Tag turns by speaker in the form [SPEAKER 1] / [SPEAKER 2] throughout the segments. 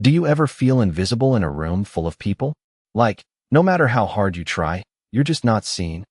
[SPEAKER 1] Do you ever feel invisible in a room full of people? Like, no matter how hard you try, you're just not seen?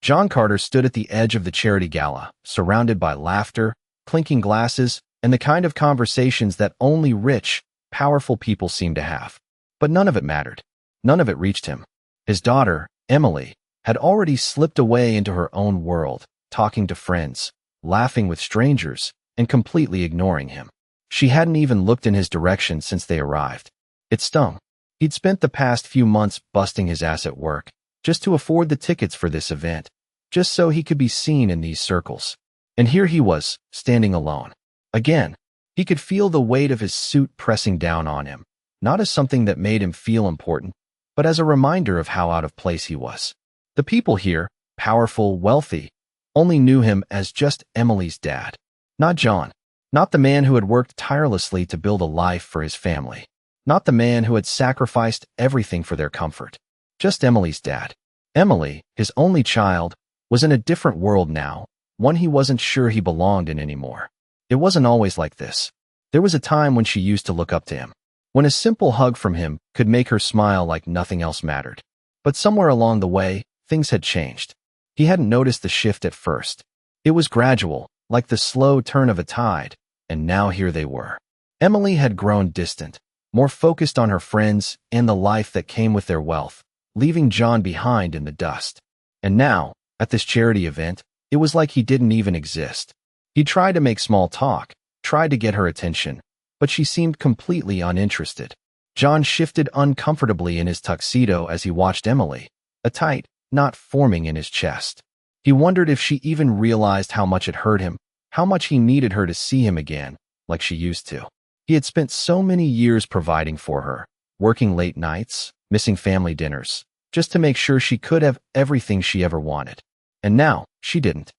[SPEAKER 1] John Carter stood at the edge of the charity gala, surrounded by laughter, clinking glasses, and the kind of conversations that only rich, powerful people seem to have. But none of it mattered. None of it reached him. His daughter, Emily, had already slipped away into her own world, talking to friends, laughing with strangers, and completely ignoring him. She hadn't even looked in his direction since they arrived. It stung. He'd spent the past few months busting his ass at work, just to afford the tickets for this event, just so he could be seen in these circles. And here he was, standing alone. Again, he could feel the weight of his suit pressing down on him, not as something that made him feel important, but as a reminder of how out of place he was. The people here, powerful, wealthy, only knew him as just Emily's dad. Not John. Not the man who had worked tirelessly to build a life for his family. Not the man who had sacrificed everything for their comfort. Just Emily's dad. Emily, his only child, was in a different world now, one he wasn't sure he belonged in anymore. It wasn't always like this. There was a time when she used to look up to him, when a simple hug from him could make her smile like nothing else mattered. But somewhere along the way, things had changed. He hadn't noticed the shift at first. It was gradual, like the slow turn of a tide, and now here they were. Emily had grown distant, more focused on her friends and the life that came with their wealth, leaving John behind in the dust. And now, at this charity event, it was like he didn't even exist. He tried to make small talk, tried to get her attention, but she seemed completely uninterested. John shifted uncomfortably in his tuxedo as he watched Emily, a tight knot forming in his chest. He wondered if she even realized how much it hurt him, how much he needed her to see him again, like she used to. He had spent so many years providing for her, working late nights, missing family dinners, just to make sure she could have everything she ever wanted. And now, she didn't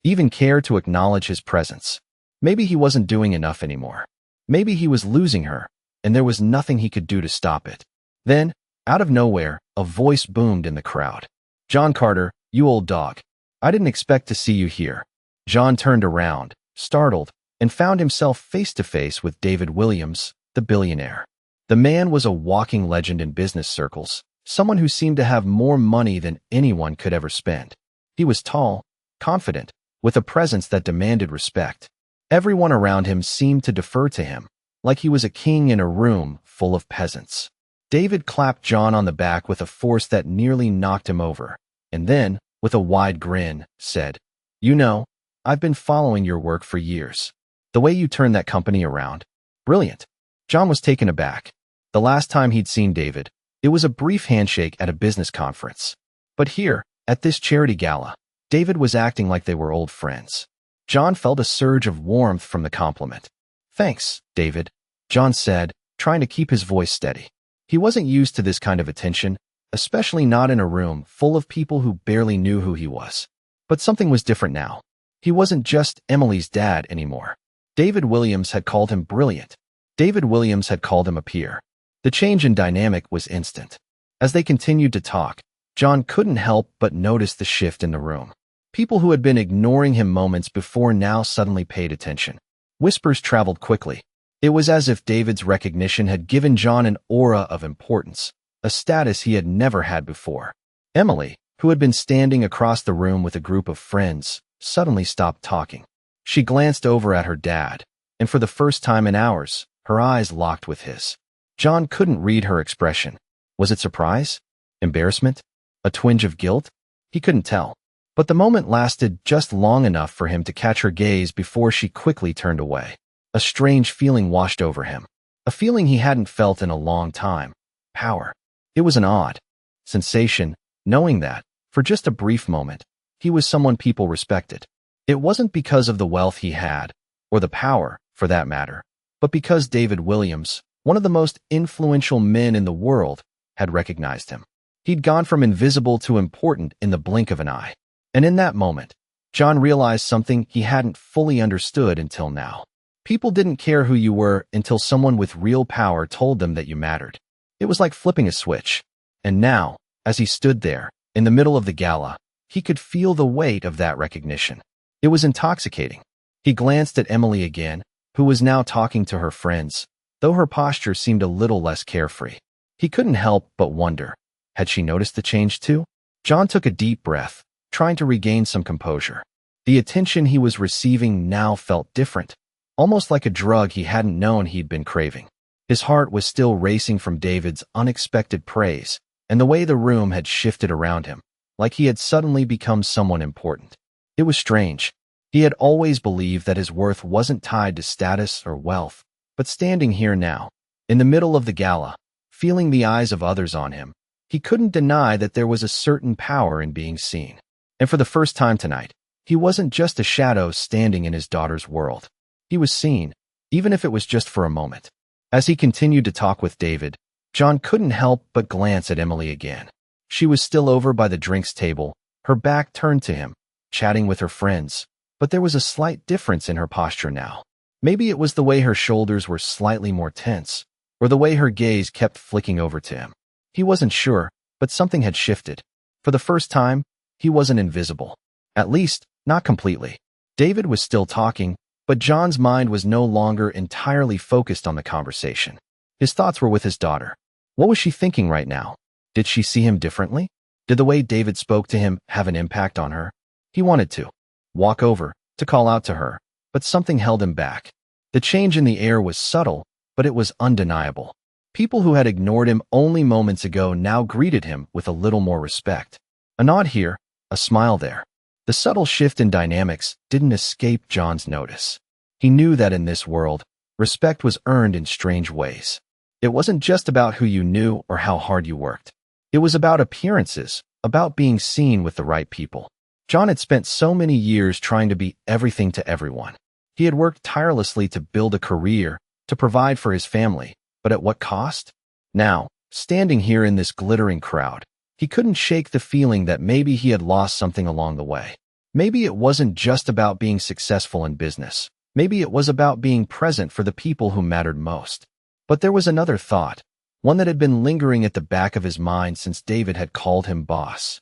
[SPEAKER 1] even care to acknowledge his presence. Maybe he wasn't doing enough anymore. Maybe he was losing her, and there was nothing he could do to stop it. Then, out of nowhere, a voice boomed in the crowd. "John Carter, you old dog. I didn't expect to see you here." John turned around, startled, and found himself face to face with David Williams, the billionaire. The man was a walking legend in business circles, someone who seemed to have more money than anyone could ever spend. He was tall, confident, with a presence that demanded respect. Everyone around him seemed to defer to him, like he was a king in a room full of peasants. David clapped John on the back with a force that nearly knocked him over, and then, with a wide grin, said, "You know, I've been following your work for years. The way you turned that company around. Brilliant." John was taken aback. The last time he'd seen David, it was a brief handshake at a business conference. But here, at this charity gala, David was acting like they were old friends. John felt a surge of warmth from the compliment. "Thanks, David," John said, trying to keep his voice steady. He wasn't used to this kind of attention, especially not in a room full of people who barely knew who he was. But something was different now. He wasn't just Emily's dad anymore. David Williams had called him brilliant. David Williams had called him a peer. The change in dynamic was instant. As they continued to talk, John couldn't help but notice the shift in the room. People who had been ignoring him moments before now suddenly paid attention. Whispers traveled quickly. It was as if David's recognition had given John an aura of importance, a status he had never had before. Emily, who had been standing across the room with a group of friends, suddenly stopped talking. She glanced over at her dad, and for the first time in hours, her eyes locked with his. John couldn't read her expression. Was it surprise? Embarrassment? A twinge of guilt? He couldn't tell. But the moment lasted just long enough for him to catch her gaze before she quickly turned away. A strange feeling washed over him. A feeling he hadn't felt in a long time. Power. It was an odd sensation, knowing that, for just a brief moment, he was someone people respected. It wasn't because of the wealth he had, or the power, for that matter, but because David Williams, one of the most influential men in the world, had recognized him. He'd gone from invisible to important in the blink of an eye. And in that moment, John realized something he hadn't fully understood until now. People didn't care who you were until someone with real power told them that you mattered. It was like flipping a switch. And now, as he stood there, in the middle of the gala, he could feel the weight of that recognition. It was intoxicating. He glanced at Emily again, who was now talking to her friends, though her posture seemed a little less carefree. He couldn't help but wonder, had she noticed the change too? John took a deep breath, trying to regain some composure. The attention he was receiving now felt different, almost like a drug he hadn't known he'd been craving. His heart was still racing from David's unexpected praise and the way the room had shifted around him, like he had suddenly become someone important. It was strange. He had always believed that his worth wasn't tied to status or wealth, but standing here now, in the middle of the gala, feeling the eyes of others on him, he couldn't deny that there was a certain power in being seen. And for the first time tonight, he wasn't just a shadow standing in his daughter's world. He was seen, even if it was just for a moment. As he continued to talk with David, John couldn't help but glance at Emily again. She was still over by the drinks table, her back turned to him, chatting with her friends, but there was a slight difference in her posture now. Maybe it was the way her shoulders were slightly more tense, or the way her gaze kept flicking over to him. He wasn't sure, but something had shifted. For the first time, he wasn't invisible. At least, not completely. David was still talking, but John's mind was no longer entirely focused on the conversation. His thoughts were with his daughter. What was she thinking right now? Did she see him differently? Did the way David spoke to him have an impact on her? He wanted to walk over, to call out to her, but something held him back. The change in the air was subtle, but it was undeniable. People who had ignored him only moments ago now greeted him with a little more respect. A nod here, a smile there. The subtle shift in dynamics didn't escape John's notice. He knew that in this world, respect was earned in strange ways. It wasn't just about who you knew or how hard you worked. It was about appearances, about being seen with the right people. John had spent so many years trying to be everything to everyone. He had worked tirelessly to build a career, to provide for his family, but at what cost? Now, standing here in this glittering crowd, he couldn't shake the feeling that maybe he had lost something along the way. Maybe it wasn't just about being successful in business. Maybe it was about being present for the people who mattered most. But there was another thought, one that had been lingering at the back of his mind since David had called him boss.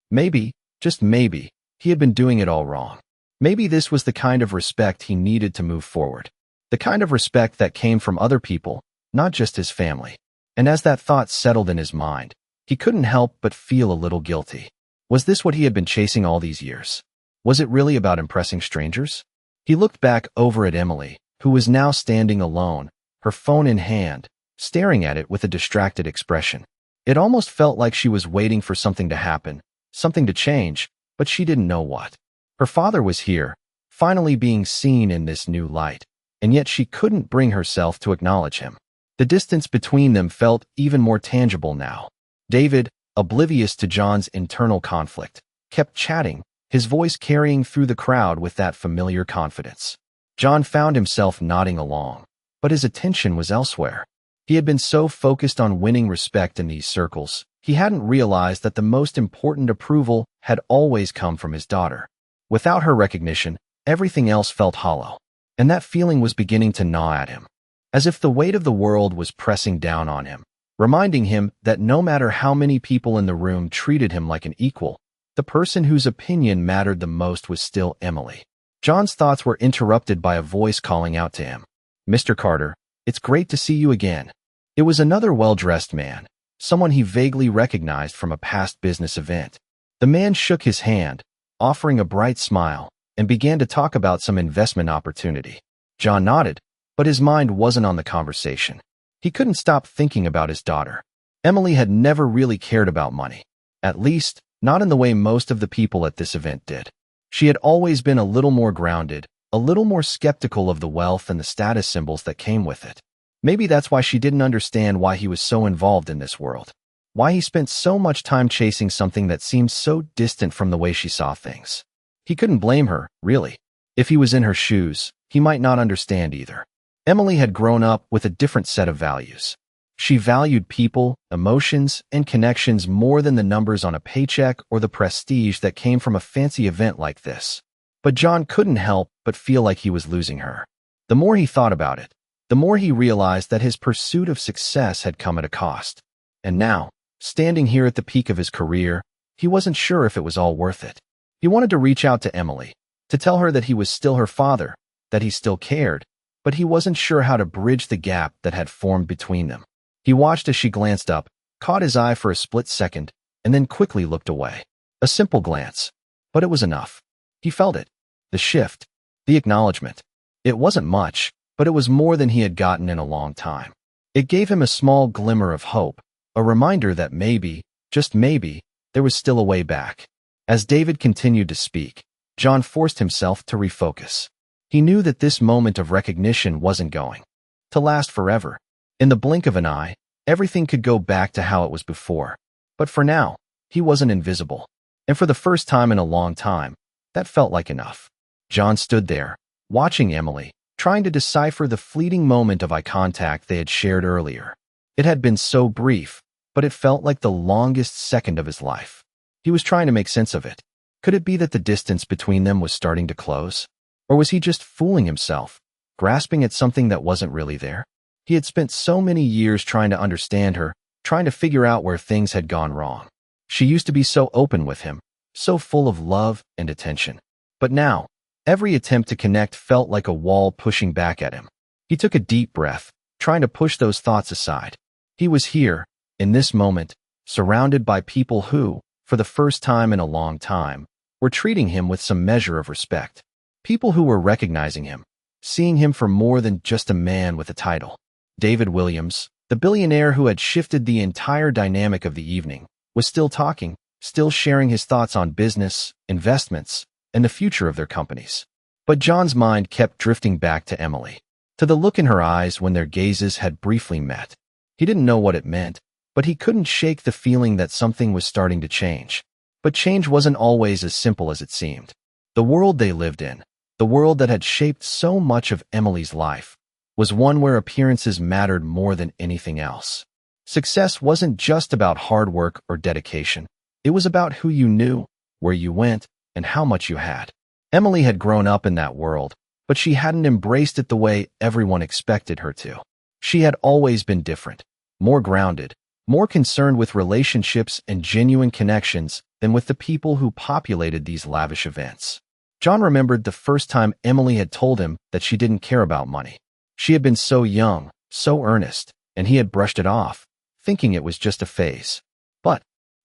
[SPEAKER 1] Maybe, just maybe, he had been doing it all wrong. Maybe this was the kind of respect he needed to move forward. The kind of respect that came from other people, not just his family. And as that thought settled in his mind, he couldn't help but feel a little guilty. Was this what he had been chasing all these years? Was it really about impressing strangers? He looked back over at Emily, who was now standing alone, her phone in hand, staring at it with a distracted expression. It almost felt like she was waiting for something to happen, something to change, but she didn't know what. Her father was here, finally being seen in this new light, and yet she couldn't bring herself to acknowledge him. The distance between them felt even more tangible now. David, oblivious to John's internal conflict, kept chatting, his voice carrying through the crowd with that familiar confidence. John found himself nodding along, but his attention was elsewhere. He had been so focused on winning respect in these circles, he hadn't realized that the most important approval had always come from his daughter. Without her recognition, everything else felt hollow, and that feeling was beginning to gnaw at him, as if the weight of the world was pressing down on him, reminding him that no matter how many people in the room treated him like an equal, the person whose opinion mattered the most was still Emily. John's thoughts were interrupted by a voice calling out to him. "Mr. Carter, it's great to see you again." It was another well-dressed man, someone he vaguely recognized from a past business event. The man shook his hand, offering a bright smile, and began to talk about some investment opportunity. John nodded, but his mind wasn't on the conversation. He couldn't stop thinking about his daughter. Emily had never really cared about money, at least, not in the way most of the people at this event did. She had always been a little more grounded, a little more skeptical of the wealth and the status symbols that came with it. Maybe that's why she didn't understand why he was so involved in this world. Why he spent so much time chasing something that seemed so distant from the way she saw things. He couldn't blame her, really. If he was in her shoes, he might not understand either. Emily had grown up with a different set of values. She valued people, emotions, and connections more than the numbers on a paycheck or the prestige that came from a fancy event like this. But John couldn't help but feel like he was losing her. The more he thought about it, the more he realized that his pursuit of success had come at a cost. And now, standing here at the peak of his career, he wasn't sure if it was all worth it. He wanted to reach out to Emily, to tell her that he was still her father, that he still cared, but he wasn't sure how to bridge the gap that had formed between them. He watched as she glanced up, caught his eye for a split second, and then quickly looked away. A simple glance, but it was enough. He felt it. The shift. The acknowledgement. It wasn't much, but it was more than he had gotten in a long time. It gave him a small glimmer of hope, a reminder that maybe, just maybe, there was still a way back. As David continued to speak, John forced himself to refocus. He knew that this moment of recognition wasn't going to last forever. In the blink of an eye, everything could go back to how it was before. But for now, he wasn't invisible. And for the first time in a long time, that felt like enough. John stood there, watching Emily, trying to decipher the fleeting moment of eye contact they had shared earlier. It had been so brief, but it felt like the longest second of his life. He was trying to make sense of it. Could it be that the distance between them was starting to close? Or was he just fooling himself, grasping at something that wasn't really there? He had spent so many years trying to understand her, trying to figure out where things had gone wrong. She used to be so open with him, so full of love and attention. But now, every attempt to connect felt like a wall pushing back at him. He took a deep breath, trying to push those thoughts aside. He was here, in this moment, surrounded by people who, for the first time in a long time, were treating him with some measure of respect. People who were recognizing him, seeing him for more than just a man with a title. David Williams, the billionaire who had shifted the entire dynamic of the evening, was still talking, still sharing his thoughts on business, investments, and the future of their companies. But John's mind kept drifting back to Emily, to the look in her eyes when their gazes had briefly met. He didn't know what it meant, but he couldn't shake the feeling that something was starting to change. But change wasn't always as simple as it seemed. The world they lived in, the world that had shaped so much of Emily's life, was one where appearances mattered more than anything else. Success wasn't just about hard work or dedication. It was about who you knew, where you went, and how much you had. Emily had grown up in that world, but she hadn't embraced it the way everyone expected her to. She had always been different, more grounded, more concerned with relationships and genuine connections than with the people who populated these lavish events. John remembered the first time Emily had told him that she didn't care about money. She had been so young, so earnest, and he had brushed it off, thinking it was just a phase. But,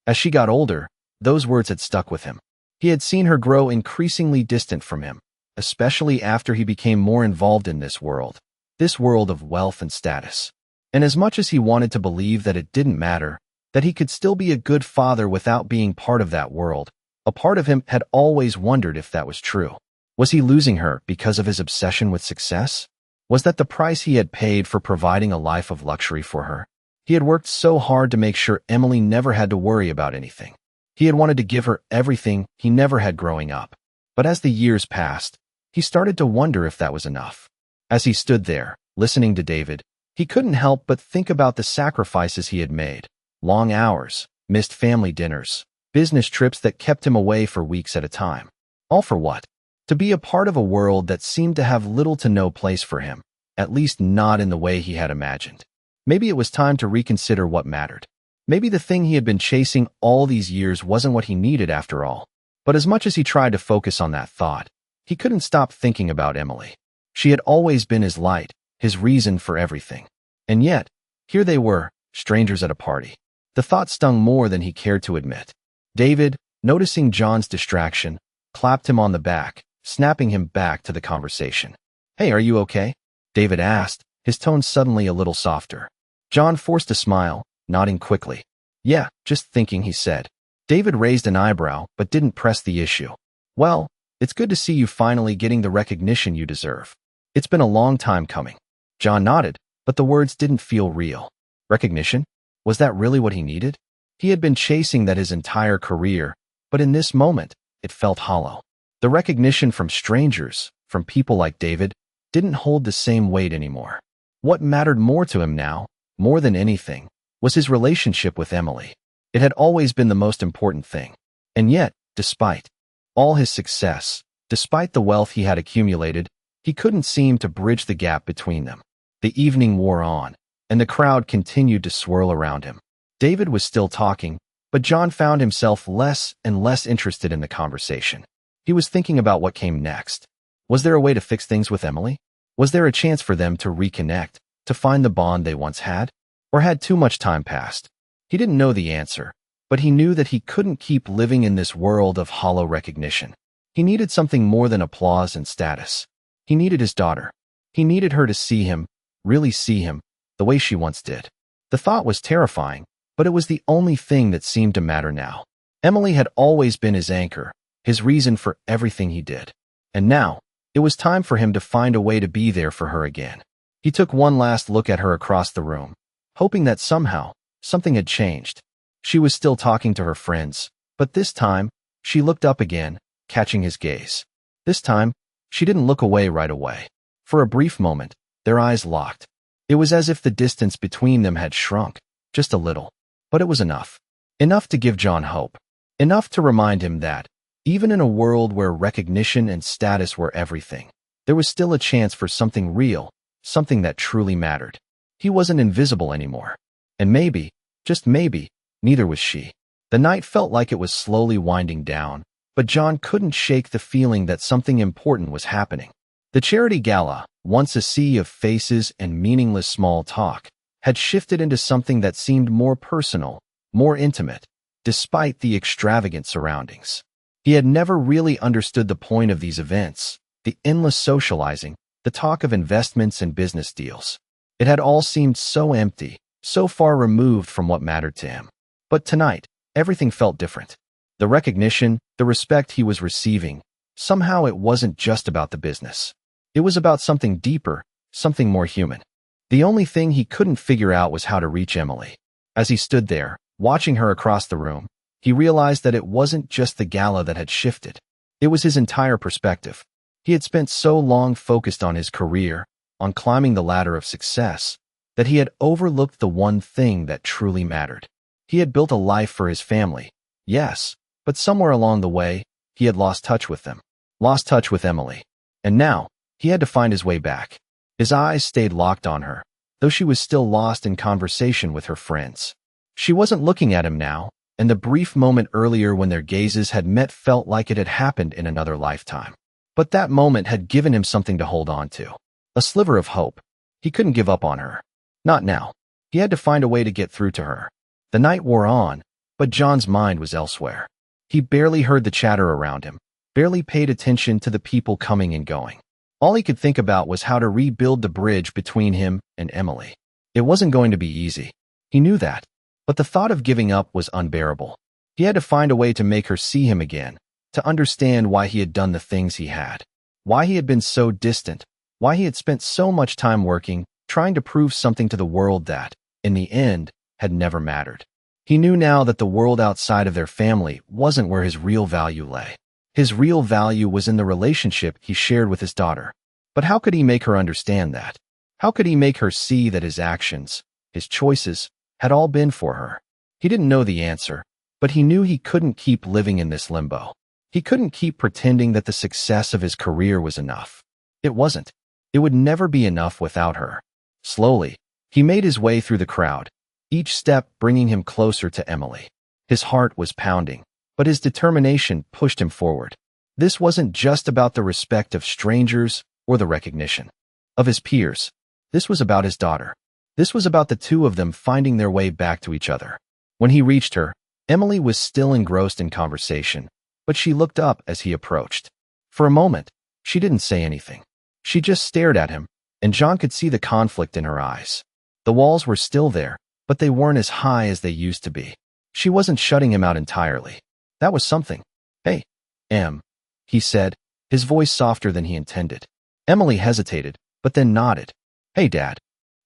[SPEAKER 1] as she got older, those words had stuck with him. He had seen her grow increasingly distant from him, especially after he became more involved in this world of wealth and status. And as much as he wanted to believe that it didn't matter, that he could still be a good father without being part of that world, a part of him had always wondered if that was true. Was he losing her because of his obsession with success? Was that the price he had paid for providing a life of luxury for her? He had worked so hard to make sure Emily never had to worry about anything. He had wanted to give her everything he never had growing up. But as the years passed, he started to wonder if that was enough. As he stood there, listening to David, he couldn't help but think about the sacrifices he had made. Long hours, missed family dinners, business trips that kept him away for weeks at a time. All for what? To be a part of a world that seemed to have little to no place for him, at least not in the way he had imagined. Maybe it was time to reconsider what mattered. Maybe the thing he had been chasing all these years wasn't what he needed after all. But as much as he tried to focus on that thought, he couldn't stop thinking about Emily. She had always been his light, his reason for everything. And yet, here they were, strangers at a party. The thought stung more than he cared to admit. David, noticing John's distraction, clapped him on the back, snapping him back to the conversation. "Hey, are you okay?" David asked, his tone suddenly a little softer. John forced a smile, nodding quickly. "Yeah, just thinking," he said. David raised an eyebrow, but didn't press the issue. "Well, it's good to see you finally getting the recognition you deserve. It's been a long time coming." John nodded, but the words didn't feel real. Recognition? Was that really what he needed? He had been chasing that his entire career, but in this moment, it felt hollow. The recognition from strangers, from people like David, didn't hold the same weight anymore. What mattered more to him now, more than anything, was his relationship with Emily. It had always been the most important thing. And yet, despite all his success, despite the wealth he had accumulated, he couldn't seem to bridge the gap between them. The evening wore on, and the crowd continued to swirl around him. David was still talking, but John found himself less and less interested in the conversation. He was thinking about what came next. Was there a way to fix things with Emily? Was there a chance for them to reconnect, to find the bond they once had? Or had too much time passed? He didn't know the answer, but he knew that he couldn't keep living in this world of hollow recognition. He needed something more than applause and status. He needed his daughter. He needed her to see him, really see him, the way she once did. The thought was terrifying, but it was the only thing that seemed to matter now. Emily had always been his anchor, his reason for everything he did. And now, it was time for him to find a way to be there for her again. He took one last look at her across the room, hoping that somehow, something had changed. She was still talking to her friends, but this time, she looked up again, catching his gaze. This time, she didn't look away right away. For a brief moment, their eyes locked. It was as if the distance between them had shrunk, just a little. But it was enough. Enough to give John hope. Enough to remind him that, even in a world where recognition and status were everything, there was still a chance for something real, something that truly mattered. He wasn't invisible anymore. And maybe, just maybe, neither was she. The night felt like it was slowly winding down, but John couldn't shake the feeling that something important was happening. The charity gala, once a sea of faces and meaningless small talk, had shifted into something that seemed more personal, more intimate, despite the extravagant surroundings. He had never really understood the point of these events, the endless socializing, the talk of investments and business deals. It had all seemed so empty, so far removed from what mattered to him. But tonight, everything felt different. The recognition, the respect he was receiving, somehow it wasn't just about the business. It was about something deeper, something more human. The only thing he couldn't figure out was how to reach Emily. As he stood there, watching her across the room, he realized that it wasn't just the gala that had shifted. It was his entire perspective. He had spent so long focused on his career, on climbing the ladder of success, that he had overlooked the one thing that truly mattered. He had built a life for his family, yes, but somewhere along the way, he had lost touch with them, lost touch with Emily. And now, he had to find his way back. His eyes stayed locked on her, though she was still lost in conversation with her friends. She wasn't looking at him now, and the brief moment earlier when their gazes had met felt like it had happened in another lifetime. But that moment had given him something to hold on to. A sliver of hope. He couldn't give up on her. Not now. He had to find a way to get through to her. The night wore on, but John's mind was elsewhere. He barely heard the chatter around him, barely paid attention to the people coming and going. All he could think about was how to rebuild the bridge between him and Emily. It wasn't going to be easy. He knew that. But the thought of giving up was unbearable. He had to find a way to make her see him again, to understand why he had done the things he had, why he had been so distant, why he had spent so much time working, trying to prove something to the world that, in the end, had never mattered. He knew now that the world outside of their family wasn't where his real value lay. His real value was in the relationship he shared with his daughter. But how could he make her understand that? How could he make her see that his actions, his choices, had all been for her? He didn't know the answer, but he knew he couldn't keep living in this limbo. He couldn't keep pretending that the success of his career was enough. It wasn't. It would never be enough without her. Slowly, he made his way through the crowd, each step bringing him closer to Emily. His heart was pounding, but his determination pushed him forward. This wasn't just about the respect of strangers or the recognition of his peers. This was about his daughter. This was about the two of them finding their way back to each other. When he reached her, Emily was still engrossed in conversation, but she looked up as he approached. For a moment, she didn't say anything. She just stared at him, and John could see the conflict in her eyes. The walls were still there, but they weren't as high as they used to be. She wasn't shutting him out entirely. That was something. "Hey, Em," he said, his voice softer than he intended. Emily hesitated, but then nodded. "Hey, Dad."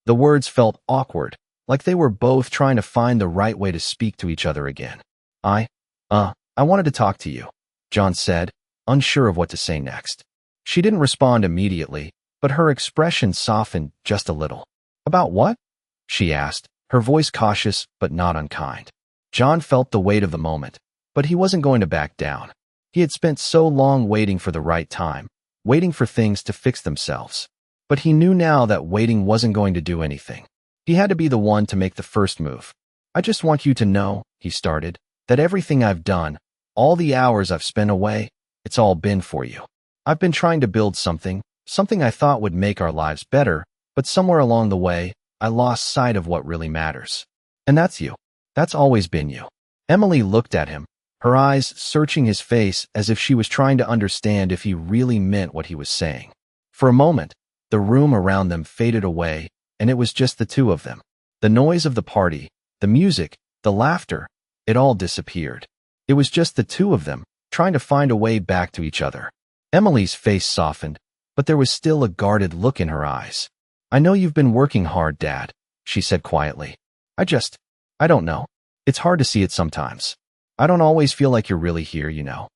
[SPEAKER 1] The words felt awkward, like they were both trying to find the right way to speak to each other again. I wanted to talk to you," John said, unsure of what to say next. She didn't respond immediately, but her expression softened just a little. "About what?" she asked, her voice cautious but not unkind. John felt the weight of the moment, but he wasn't going to back down. He had spent so long waiting for the right time, waiting for things to fix themselves. But he knew now that waiting wasn't going to do anything. He had to be the one to make the first move. "I just want you to know," he started, "that everything I've done, all the hours I've spent away, it's all been for you. I've been trying to build something something I thought would make our lives better, but somewhere along the way, I lost sight of what really matters. And that's you. That's always been you." Emily looked at him, her eyes searching his face as if she was trying to understand if he really meant what he was saying. For a moment, the room around them faded away, and it was just the two of them. The noise of the party, the music, the laughter, it all disappeared. It was just the two of them, trying to find a way back to each other. Emily's face softened, but there was still a guarded look in her eyes. "I know you've been working hard, Dad," she said quietly. I don't know. It's hard to see it sometimes. I don't always feel like you're really here, you know."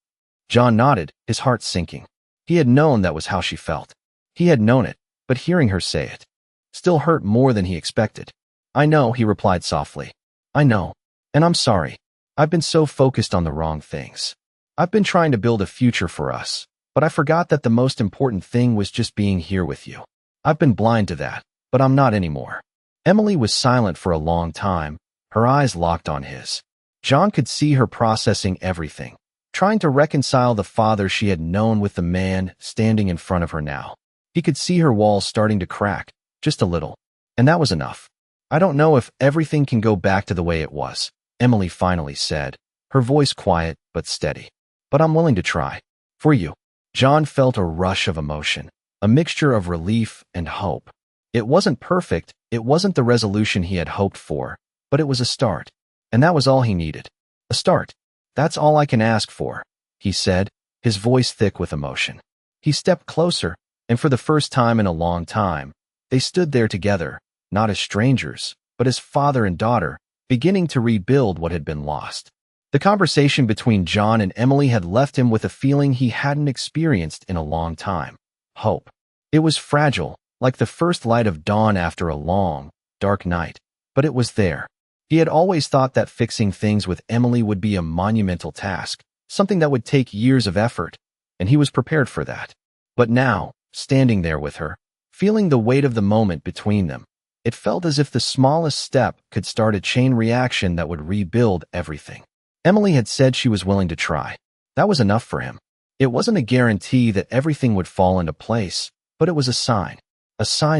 [SPEAKER 1] John nodded, his heart sinking. He had known that was how she felt. He had known it, but hearing her say it still hurt more than he expected. "I know," he replied softly. "I know. And I'm sorry. I've been so focused on the wrong things. I've been trying to build a future for us, but I forgot that the most important thing was just being here with you. I've been blind to that, but I'm not anymore." Emily was silent for a long time, her eyes locked on his. John could see her processing everything, trying to reconcile the father she had known with the man standing in front of her now. He could see her walls starting to crack, just a little. And that was enough. "I don't know if everything can go back to the way it was," Emily finally said, her voice quiet but steady. "But I'm willing to try. For you." John felt a rush of emotion, a mixture of relief and hope. It wasn't perfect, it wasn't the resolution he had hoped for, but it was a start. And that was all he needed. A start. "That's all I can ask for," he said, his voice thick with emotion. He stepped closer, and for the first time in a long time, they stood there together, not as strangers, but as father and daughter, beginning to rebuild what had been lost. The conversation between John and Emily had left him with a feeling he hadn't experienced in a long time. Hope. It was fragile, like the first light of dawn after a long, dark night, but it was there. He had always thought that fixing things with Emily would be a monumental task, something that would take years of effort, and he was prepared for that. But now, standing there with her, feeling the weight of the moment between them, it felt as if the smallest step could start a chain reaction that would rebuild everything. Emily had said she was willing to try. That was enough for him. It wasn't a guarantee that everything would fall into place, but it was a sign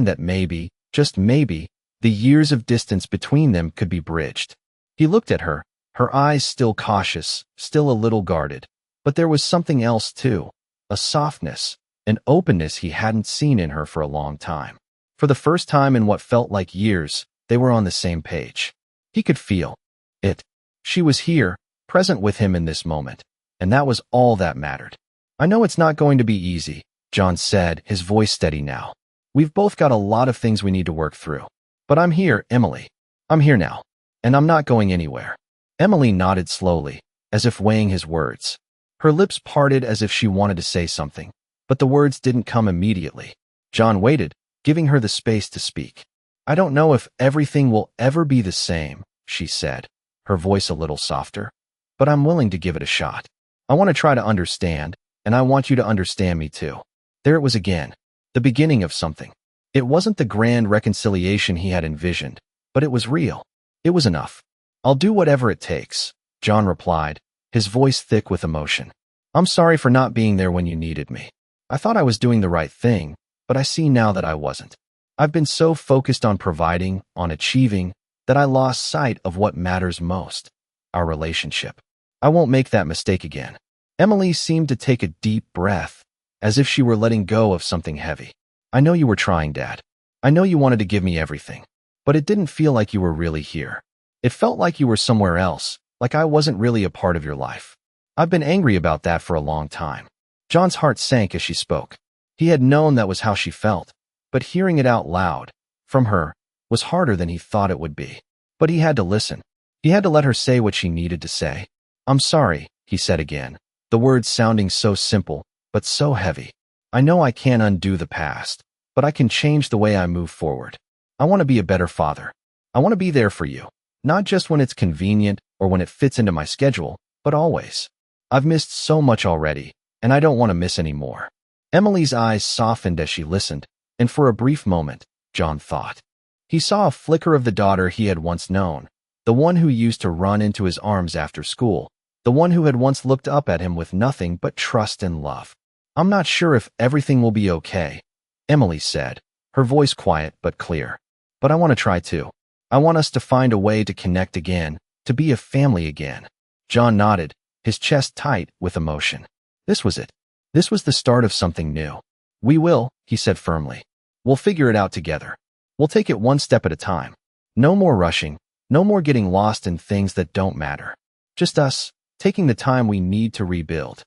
[SPEAKER 1] that maybe, just maybe, the years of distance between them could be bridged. He looked at her, her eyes still cautious, still a little guarded, but there was something else too, a softness, an openness he hadn't seen in her for a long time. For the first time in what felt like years, they were on the same page. He could feel it. She was here, present with him in this moment, and that was all that mattered. "I know it's not going to be easy," John said, his voice steady now. "We've both got a lot of things we need to work through. But I'm here, Emily. I'm here now, and I'm not going anywhere." Emily nodded slowly, as if weighing his words. Her lips parted as if she wanted to say something, but the words didn't come immediately. John waited, giving her the space to speak. "I don't know if everything will ever be the same," she said, her voice a little softer, "but I'm willing to give it a shot. I want to try to understand, and I want you to understand me too." There it was again, the beginning of something. It wasn't the grand reconciliation he had envisioned, but it was real. It was enough. "I'll do whatever it takes," John replied, his voice thick with emotion. "I'm sorry for not being there when you needed me. I thought I was doing the right thing, but I see now that I wasn't. I've been so focused on providing, on achieving, that I lost sight of what matters most, our relationship. I won't make that mistake again." Emily seemed to take a deep breath, as if she were letting go of something heavy. "I know you were trying, Dad. I know you wanted to give me everything, but it didn't feel like you were really here. It felt like you were somewhere else, like I wasn't really a part of your life. I've been angry about that for a long time." John's heart sank as she spoke. He had known that was how she felt, but hearing it out loud, from her, was harder than he thought it would be. But he had to listen. He had to let her say what she needed to say. "I'm sorry," he said again, the words sounding so simple, but so heavy. "I know I can't undo the past, but I can change the way I move forward. I want to be a better father. I want to be there for you, not just when it's convenient or when it fits into my schedule, but always. I've missed so much already, and I don't want to miss any more." Emily's eyes softened as she listened, and for a brief moment, John thought. He saw a flicker of the daughter he had once known, the one who used to run into his arms after school, the one who had once looked up at him with nothing but trust and love. "I'm not sure if everything will be okay," Emily said, her voice quiet but clear. But I want to try too. I want us to find a way to connect again, to be a family again. John nodded, his chest tight with emotion. This was it. This was the start of something new. We will, he said firmly. We'll figure it out together. We'll take it one step at a time. No more rushing, no more getting lost in things that don't matter. Just us, taking the time we need to rebuild.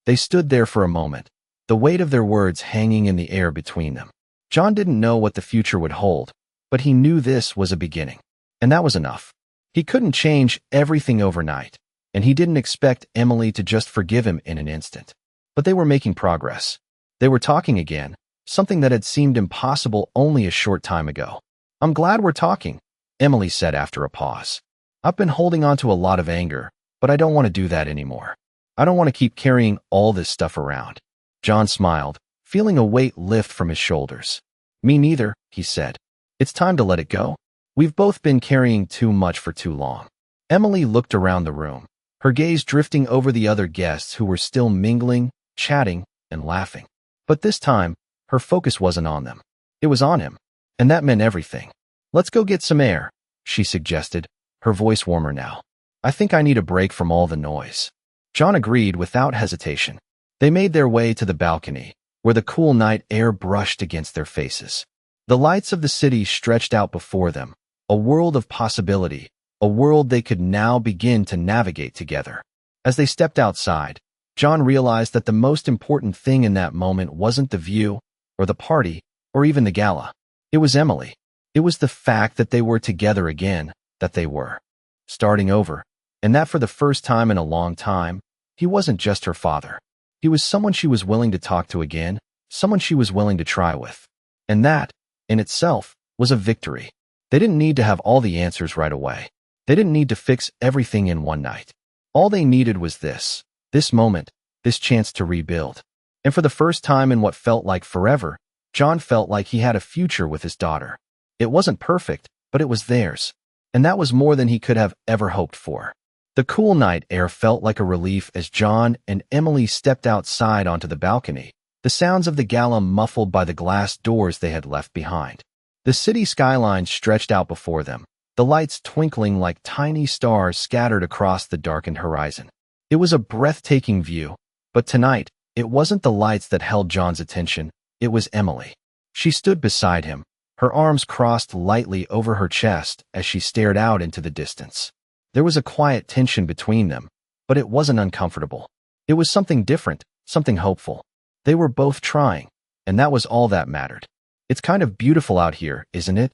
[SPEAKER 1] They stood there for a moment, the weight of their words hanging in the air between them. John didn't know what the future would hold, but he knew this was a beginning. And that was enough. He couldn't change everything overnight, and he didn't expect Emily to just forgive him in an instant. But they were making progress. They were talking again, something that had seemed impossible only a short time ago. I'm glad we're talking, Emily said after a pause. I've been holding on to a lot of anger, but I don't want to do that anymore. I don't want to keep carrying all this stuff around. John smiled, feeling a weight lift from his shoulders. Me neither, he said. It's time to let it go. We've both been carrying too much for too long. Emily looked around the room, her gaze drifting over the other guests who were still mingling, chatting, and laughing. But this time, her focus wasn't on them. It was on him. And that meant everything. Let's go get some air, she suggested, her voice warmer now. I think I need a break from all the noise. John agreed without hesitation. They made their way to the balcony, where the cool night air brushed against their faces. The lights of the city stretched out before them, a world of possibility, a world they could now begin to navigate together. As they stepped outside, John realized that the most important thing in that moment wasn't the view, or the party, or even the gala. It was Emily. It was the fact that they were together again, that they were starting over, and that for the first time in a long time, he wasn't just her father. He was someone she was willing to talk to again, someone she was willing to try with. And that, in itself, was a victory. They didn't need to have all the answers right away. They didn't need to fix everything in one night. All they needed was this moment, this chance to rebuild. And for the first time in what felt like forever, John felt like he had a future with his daughter. It wasn't perfect, but it was theirs. And that was more than he could have ever hoped for. The cool night air felt like a relief as John and Emily stepped outside onto the balcony, the sounds of the gala muffled by the glass doors they had left behind. The city skyline stretched out before them, the lights twinkling like tiny stars scattered across the darkened horizon. It was a breathtaking view, but tonight, it wasn't the lights that held John's attention, it was Emily. She stood beside him, her arms crossed lightly over her chest as she stared out into the distance. There was a quiet tension between them, but it wasn't uncomfortable. It was something different, something hopeful. They were both trying, and that was all that mattered. It's kind of beautiful out here, isn't it?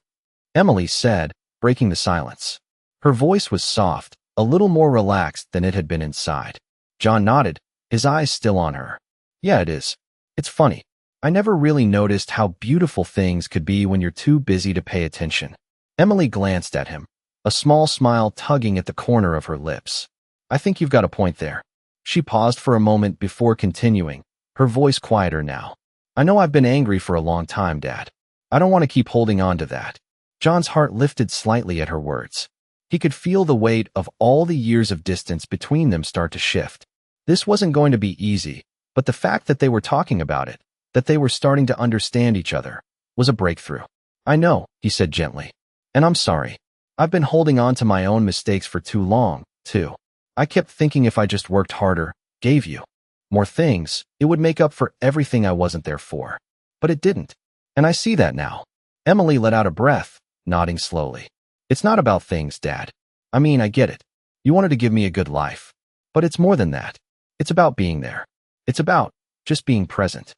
[SPEAKER 1] Emily said, breaking the silence. Her voice was soft, a little more relaxed than it had been inside. John nodded, his eyes still on her. Yeah, it is. It's funny. I never really noticed how beautiful things could be when you're too busy to pay attention. Emily glanced at him, a small smile tugging at the corner of her lips. I think you've got a point there. She paused for a moment before continuing, her voice quieter now. I know I've been angry for a long time, Dad. I don't want to keep holding on to that. John's heart lifted slightly at her words. He could feel the weight of all the years of distance between them start to shift. This wasn't going to be easy, but the fact that they were talking about it, that they were starting to understand each other, was a breakthrough. I know, he said gently. And I'm sorry. I've been holding on to my own mistakes for too long, too. I kept thinking if I just worked harder, gave you more things, it would make up for everything I wasn't there for. But it didn't. And I see that now. Emily let out a breath, nodding slowly. It's not about things, Dad. I mean, I get it. You wanted to give me a good life. But it's more than that. It's about being there. It's about just being present.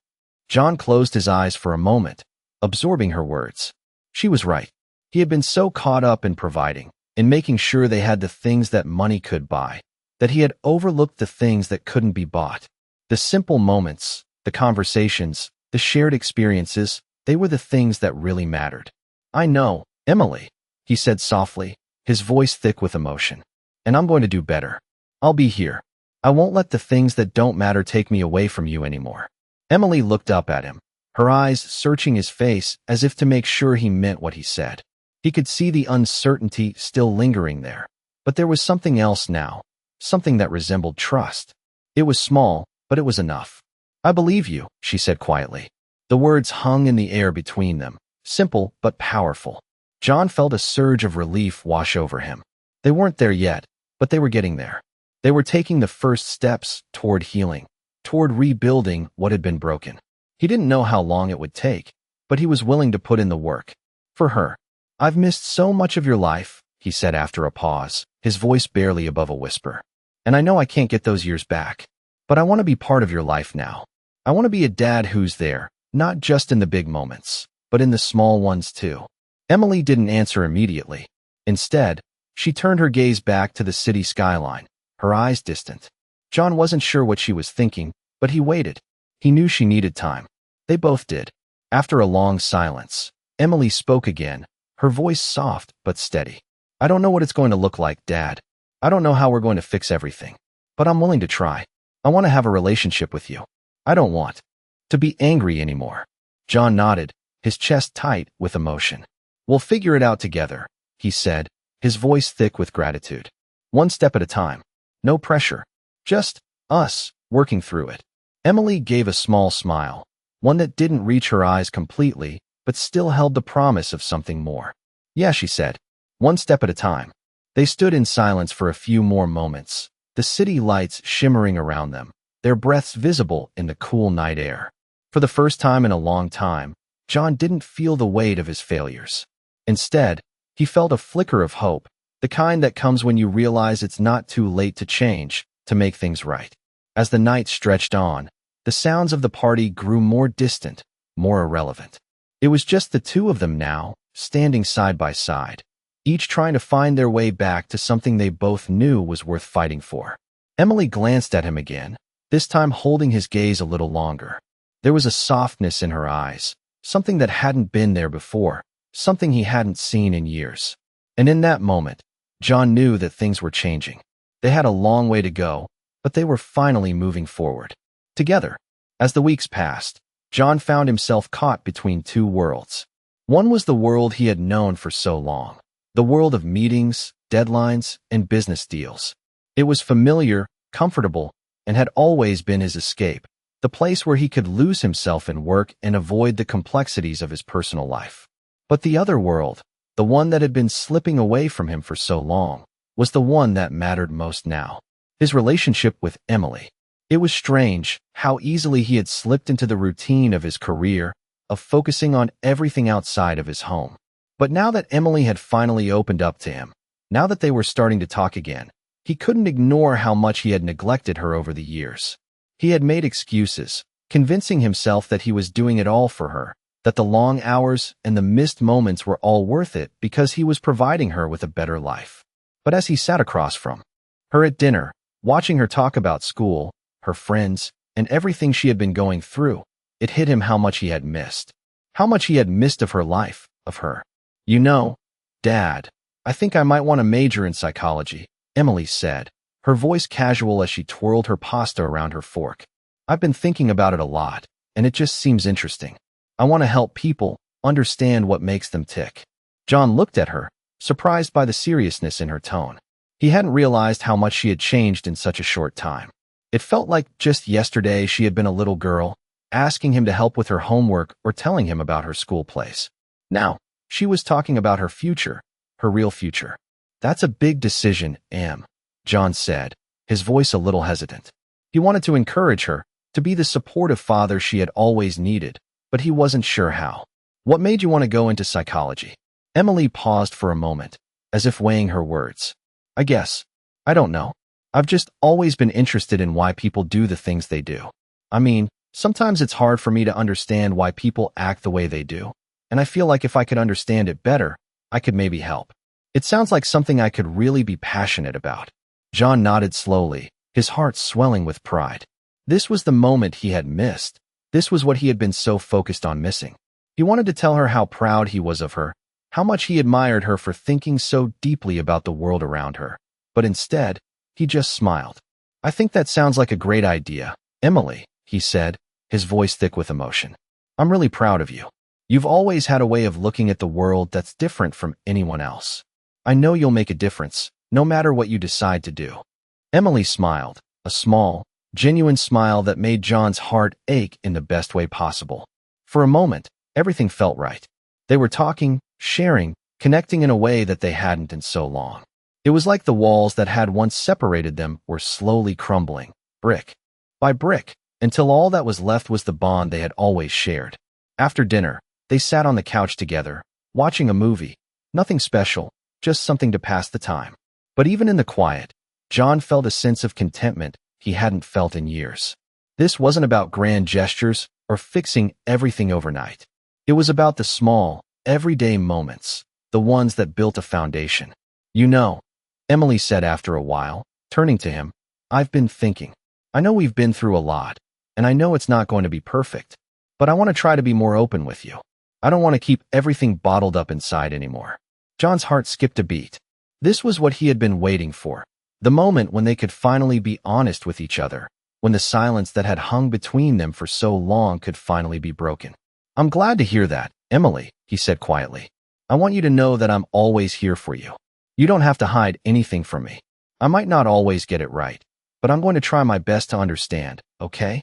[SPEAKER 1] John closed his eyes for a moment, absorbing her words. She was right. He had been so caught up in providing, in making sure they had the things that money could buy, that he had overlooked the things that couldn't be bought. The simple moments, the conversations, the shared experiences, they were the things that really mattered. I know, Emily, he said softly, his voice thick with emotion. And I'm going to do better. I'll be here. I won't let the things that don't matter take me away from you anymore. Emily looked up at him, her eyes searching his face as if to make sure he meant what he said. He could see the uncertainty still lingering there, but there was something else now, something that resembled trust. It was small, but it was enough. I believe you, she said quietly. The words hung in the air between them, simple but powerful. John felt a surge of relief wash over him. They weren't there yet, but they were getting there. They were taking the first steps toward healing, toward rebuilding what had been broken. He didn't know how long it would take, but he was willing to put in the work. For her. "I've missed so much of your life," he said after a pause, his voice barely above a whisper. "And I know I can't get those years back. But I want to be part of your life now. I want to be a dad who's there, not just in the big moments, but in the small ones too." Emily didn't answer immediately. Instead, she turned her gaze back to the city skyline, her eyes distant. John wasn't sure what she was thinking, but he waited. He knew she needed time. They both did. After a long silence, Emily spoke again, her voice soft but steady. "I don't know what it's going to look like, Dad. I don't know how we're going to fix everything. But I'm willing to try. I want to have a relationship with you. I don't want to be angry anymore." John nodded, his chest tight with emotion. "We'll figure it out together," he said, his voice thick with gratitude. "One step at a time. No pressure. Just us working through it." Emily gave a small smile, one that didn't reach her eyes completely, but still held the promise of something more. "Yeah," she said. "One step at a time." They stood in silence for a few more moments, the city lights shimmering around them, their breaths visible in the cool night air. For the first time in a long time, John didn't feel the weight of his failures. Instead, he felt a flicker of hope, the kind that comes when you realize it's not too late to change, to make things right. As the night stretched on, the sounds of the party grew more distant, more irrelevant. It was just the two of them now, standing side by side, each trying to find their way back to something they both knew was worth fighting for. Emily glanced at him again, this time holding his gaze a little longer. There was a softness in her eyes, something that hadn't been there before, something he hadn't seen in years. And in that moment, John knew that things were changing. They had a long way to go, but they were finally moving forward. Together. As the weeks passed, John found himself caught between two worlds. One was the world he had known for so long, the world of meetings, deadlines, and business deals. It was familiar, comfortable, and had always been his escape, the place where he could lose himself in work and avoid the complexities of his personal life. But the other world, the one that had been slipping away from him for so long, was the one that mattered most now. His relationship with Emily. It was strange how easily he had slipped into the routine of his career, of focusing on everything outside of his home. But now that Emily had finally opened up to him, now that they were starting to talk again, he couldn't ignore how much he had neglected her over the years. He had made excuses, convincing himself that he was doing it all for her, that the long hours and the missed moments were all worth it because he was providing her with a better life. But as he sat across from her at dinner, watching her talk about school, her friends, and everything she had been going through, it hit him how much he had missed. How much he had missed of her life, of her. "You know, Dad, I think I might want to major in psychology," Emily said, her voice casual as she twirled her pasta around her fork. "I've been thinking about it a lot, and it just seems interesting. I want to help people understand what makes them tick." John looked at her, surprised by the seriousness in her tone. He hadn't realized how much she had changed in such a short time. It felt like just yesterday she had been a little girl, asking him to help with her homework or telling him about her school plays. Now, she was talking about her future, her real future. "That's a big decision, Em," John said, his voice a little hesitant. He wanted to encourage her, to be the supportive father she had always needed, but he wasn't sure how. "What made you want to go into psychology?" Emily paused for a moment, as if weighing her words. I don't know. I've just always been interested in why people do the things they do. I mean, sometimes it's hard for me to understand why people act the way they do, and I feel like if I could understand it better, I could maybe help. It sounds like something I could really be passionate about." John nodded slowly, his heart swelling with pride. This was the moment he had missed. This was what he had been so focused on missing. He wanted to tell her how proud he was of her, how much he admired her for thinking so deeply about the world around her. But instead, he just smiled. "I think that sounds like a great idea, Emily," he said, his voice thick with emotion. "I'm really proud of you. You've always had a way of looking at the world that's different from anyone else. I know you'll make a difference, no matter what you decide to do." Emily smiled, a small, genuine smile that made John's heart ache in the best way possible. For a moment, everything felt right. They were talking, sharing, connecting in a way that they hadn't in so long. It was like the walls that had once separated them were slowly crumbling, brick by brick, until all that was left was the bond they had always shared. After dinner, they sat on the couch together, watching a movie. Nothing special, just something to pass the time. But even in the quiet, John felt a sense of contentment he hadn't felt in years. This wasn't about grand gestures or fixing everything overnight. It was about the small, everyday moments, the ones that built a foundation. You know, Emily said after a while, turning to him, I've been thinking. I know we've been through a lot, and I know it's not going to be perfect, but I want to try to be more open with you. I don't want to keep everything bottled up inside anymore. John's heart skipped a beat. This was what he had been waiting for, the moment when they could finally be honest with each other, when the silence that had hung between them for so long could finally be broken. I'm glad to hear that, Emily, he said quietly. I want you to know that I'm always here for you. You don't have to hide anything from me. I might not always get it right, but I'm going to try my best to understand, okay?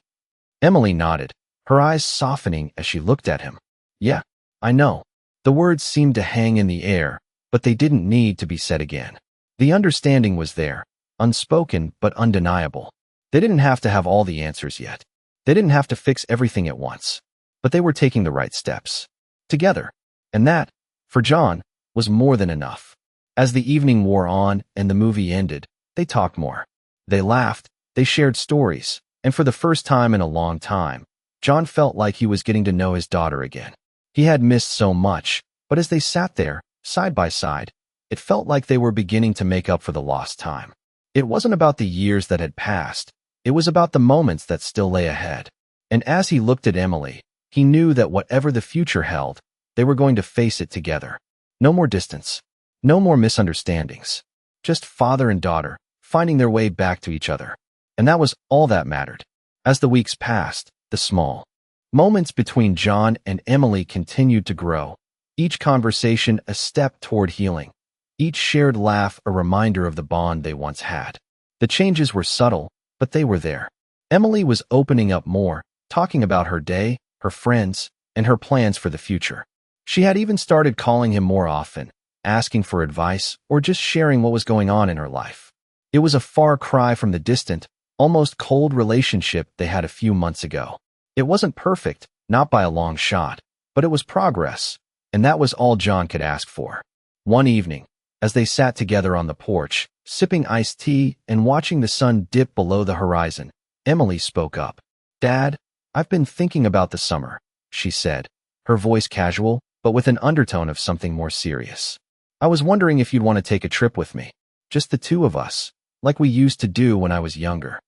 [SPEAKER 1] Emily nodded, her eyes softening as she looked at him. Yeah, I know. The words seemed to hang in the air, but they didn't need to be said again. The understanding was there, unspoken but undeniable. They didn't have to have all the answers yet. They didn't have to fix everything at once, but they were taking the right steps. Together. And that, for John, was more than enough. As the evening wore on and the movie ended, they talked more. They laughed, they shared stories, and for the first time in a long time, John felt like he was getting to know his daughter again. He had missed so much, but as they sat there, side by side, it felt like they were beginning to make up for the lost time. It wasn't about the years that had passed, it was about the moments that still lay ahead. And as he looked at Emily, he knew that whatever the future held, they were going to face it together. No more distance. No more misunderstandings. Just father and daughter, finding their way back to each other. And that was all that mattered. As the weeks passed, the small moments between John and Emily continued to grow, each conversation a step toward healing, each shared laugh a reminder of the bond they once had. The changes were subtle, but they were there. Emily was opening up more, talking about her day, her friends, and her plans for the future. She had even started calling him more often, asking for advice or just sharing what was going on in her life. It was a far cry from the distant, almost cold relationship they had a few months ago. It wasn't perfect, not by a long shot, but it was progress, and that was all John could ask for. One evening, as they sat together on the porch, sipping iced tea and watching the sun dip below the horizon, Emily spoke up. Dad, I've been thinking about the summer, she said, her voice casual, but with an undertone of something more serious. I was wondering if you'd want to take a trip with me. Just the two of us, like we used to do when I was younger.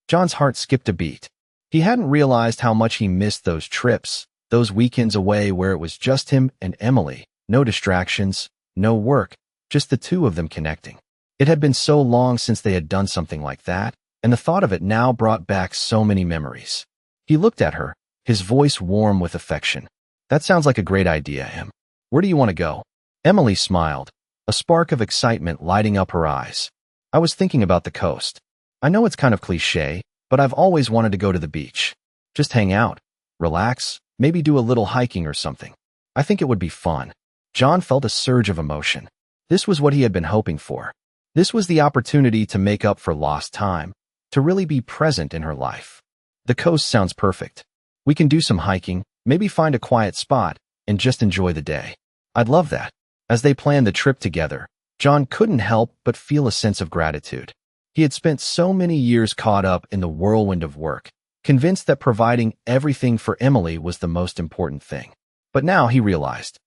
[SPEAKER 1] John's heart skipped a beat. He hadn't realized how much he missed those trips, those weekends away where it was just him and Emily, no distractions, no work, just the two of them connecting. It had been so long since they had done something like that, and the thought of it now brought back so many memories. He looked at her, his voice warm with affection. That sounds like a great idea, Em. Where do you want to go? Emily smiled, a spark of excitement lighting up her eyes. I was thinking about the coast. I know it's kind of cliché, but I've always wanted to go to the beach. Just hang out, relax, maybe do a little hiking or something. I think it would be fun. John felt a surge of emotion. This was what he had been hoping for. This was the opportunity to make up for lost time, to really be present in her life. The coast sounds perfect. We can do some hiking, maybe find a quiet spot, and just enjoy the day. I'd love that. As they planned the trip together, John couldn't help but feel a sense of gratitude. He had spent so many years caught up in the whirlwind of work, convinced that providing everything for Emily was the most important thing. But now he realized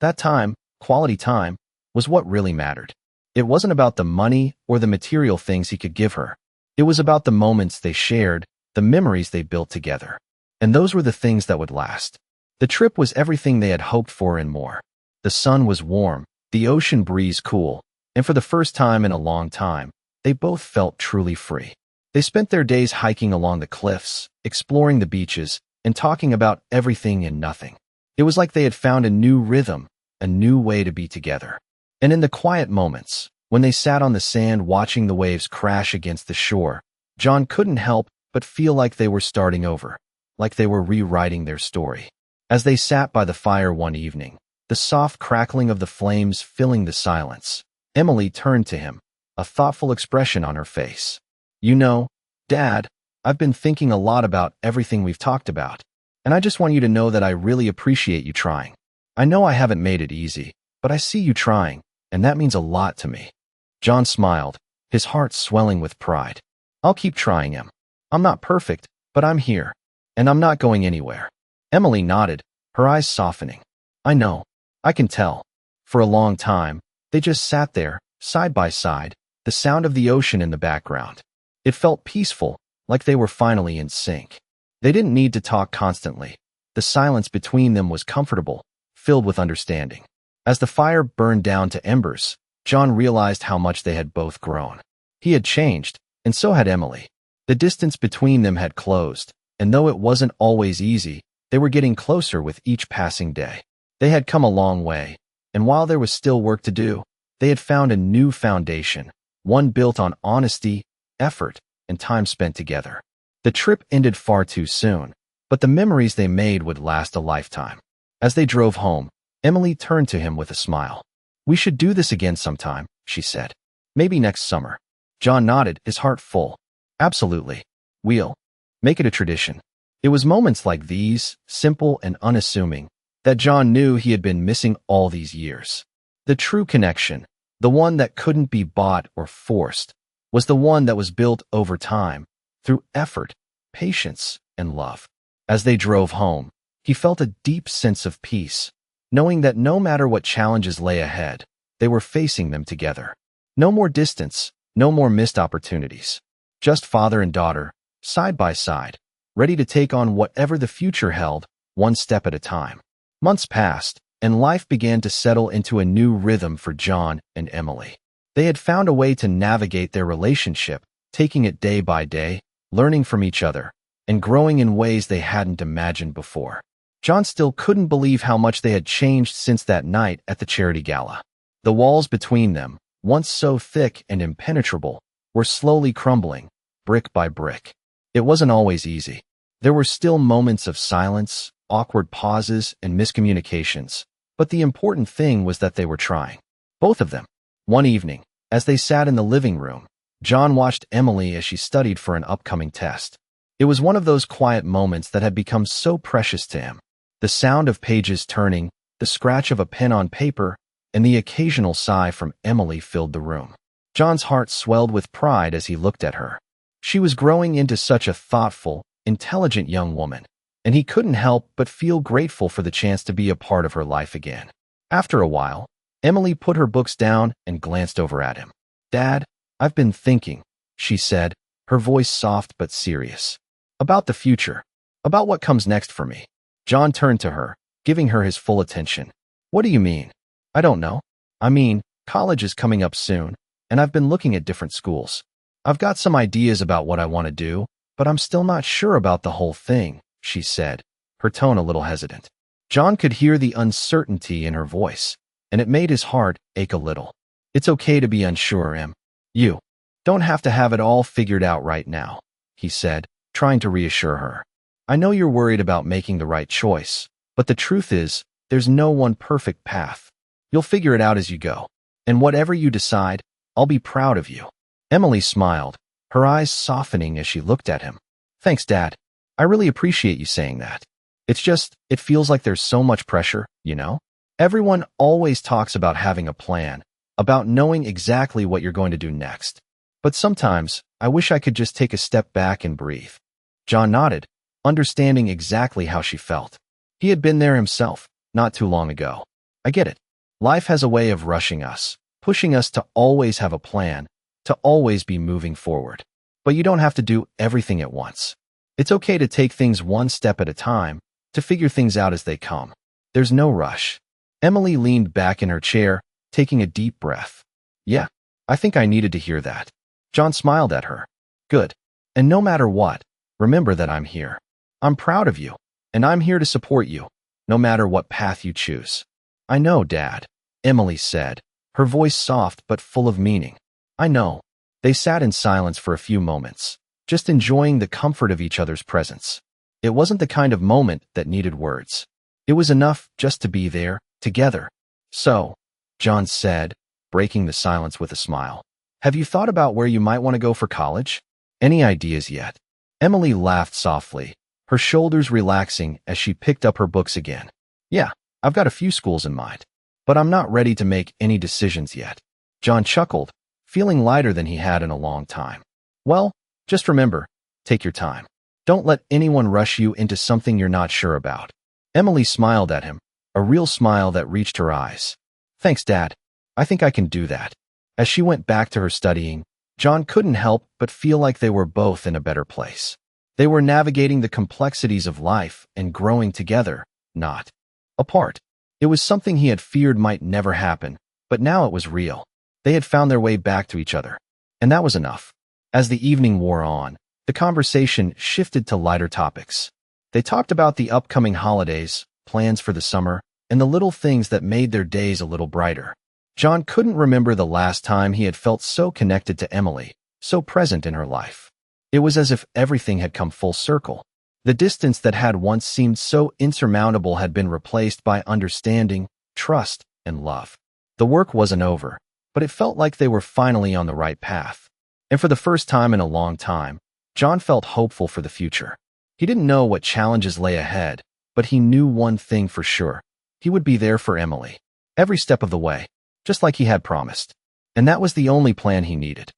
[SPEAKER 1] that time, quality time, was what really mattered. It wasn't about the money or the material things he could give her. It was about the moments they shared, the memories they built together. And those were the things that would last. The trip was everything they had hoped for and more. The sun was warm, the ocean breeze cool, and for the first time in a long time, they both felt truly free. They spent their days hiking along the cliffs, exploring the beaches, and talking about everything and nothing. It was like they had found a new rhythm, a new way to be together. And in the quiet moments, when they sat on the sand watching the waves crash against the shore, John couldn't help but feel like they were starting over, like they were rewriting their story. As they sat by the fire one evening, the soft crackling of the flames filling the silence, Emily turned to him, a thoughtful expression on her face. "You know, Dad, I've been thinking a lot about everything we've talked about, and I just want you to know that I really appreciate you trying. I know I haven't made it easy, but I see you trying, and that means a lot to me." John smiled, his heart swelling with pride. "I'll keep trying, Em. I'm not perfect, but I'm here, and I'm not going anywhere." Emily nodded, her eyes softening. "I know. I can tell." For a long time, they just sat there, side by side, the sound of the ocean in the background. It felt peaceful, like they were finally in sync. They didn't need to talk constantly. The silence between them was comfortable, filled with understanding. As the fire burned down to embers, John realized how much they had both grown. He had changed, and so had Emily. The distance between them had closed, and though it wasn't always easy, they were getting closer with each passing day. They had come a long way, and while there was still work to do, they had found a new foundation, one built on honesty, effort, and time spent together. The trip ended far too soon, but the memories they made would last a lifetime. As they drove home, Emily turned to him with a smile. "We should do this again sometime," she said. "Maybe next summer." John nodded, his heart full. "Absolutely. We'll make it a tradition." It was moments like these, simple and unassuming, that John knew he had been missing all these years. The true connection, the one that couldn't be bought or forced, was the one that was built over time, through effort, patience, and love. As they drove home, he felt a deep sense of peace, knowing that no matter what challenges lay ahead, they were facing them together. No more distance, no more missed opportunities. Just father and daughter, side by side, ready to take on whatever the future held, one step at a time. Months passed, and life began to settle into a new rhythm for John and Emily. They had found a way to navigate their relationship, taking it day by day, learning from each other, and growing in ways they hadn't imagined before. John still couldn't believe how much they had changed since that night at the charity gala. The walls between them, once so thick and impenetrable, were slowly crumbling, brick by brick. It wasn't always easy. There were still moments of silence, awkward pauses, and miscommunications, but the important thing was that they were trying. Both of them. One evening, as they sat in the living room, John watched Emily as she studied for an upcoming test. It was one of those quiet moments that had become so precious to him. The sound of pages turning, the scratch of a pen on paper, and the occasional sigh from Emily filled the room. John's heart swelled with pride as he looked at her. She was growing into such a thoughtful, intelligent young woman, and he couldn't help but feel grateful for the chance to be a part of her life again. After a while, Emily put her books down and glanced over at him. "Dad, I've been thinking," she said, her voice soft but serious. "About the future. About what comes next for me." John turned to her, giving her his full attention. "What do you mean?" "I don't know. I mean, college is coming up soon, and I've been looking at different schools. I've got some ideas about what I want to do, but I'm still not sure about the whole thing," she said, her tone a little hesitant. John could hear the uncertainty in her voice, and it made his heart ache a little. "It's okay to be unsure, Em. You don't have to have it all figured out right now," he said, trying to reassure her. "I know you're worried about making the right choice, but the truth is, there's no one perfect path. You'll figure it out as you go. And whatever you decide, I'll be proud of you." Emily smiled, her eyes softening as she looked at him. "Thanks, Dad. I really appreciate you saying that. It's just, it feels like there's so much pressure, you know? Everyone always talks about having a plan, about knowing exactly what you're going to do next. But sometimes, I wish I could just take a step back and breathe." John nodded, understanding exactly how she felt. He had been there himself, not too long ago. "I get it. Life has a way of rushing us, pushing us to always have a plan, to always be moving forward. But you don't have to do everything at once. It's okay to take things one step at a time, to figure things out as they come. There's no rush." Emily leaned back in her chair, taking a deep breath. "Yeah, I think I needed to hear that." John smiled at her. "Good. And no matter what, remember that I'm here. I'm proud of you, and I'm here to support you, no matter what path you choose." "I know, Dad," Emily said, her voice soft but full of meaning. "I know." They sat in silence for a few moments, just enjoying the comfort of each other's presence. It wasn't the kind of moment that needed words. It was enough just to be there, together. So, John said, breaking the silence with a smile, have you thought about where you might want to go for college? Any ideas yet? Emily laughed softly, her shoulders relaxing as she picked up her books again. Yeah, I've got a few schools in mind, but I'm not ready to make any decisions yet. John chuckled, feeling lighter than he had in a long time. Well, just remember, take your time. Don't let anyone rush you into something you're not sure about. Emily smiled at him, a real smile that reached her eyes. Thanks, Dad. I think I can do that. As she went back to her studying, John couldn't help but feel like they were both in a better place. They were navigating the complexities of life and growing together, not apart. It was something he had feared might never happen, but now it was real. They had found their way back to each other, and that was enough. As the evening wore on, the conversation shifted to lighter topics. They talked about the upcoming holidays, plans for the summer, and the little things that made their days a little brighter. John couldn't remember the last time he had felt so connected to Emily, so present in her life. It was as if everything had come full circle. The distance that had once seemed so insurmountable had been replaced by understanding, trust, and love. The work wasn't over, but it felt like they were finally on the right path. And for the first time in a long time, John felt hopeful for the future. He didn't know what challenges lay ahead, but he knew one thing for sure. He would be there for Emily, every step of the way, just like he had promised. And that was the only plan he needed.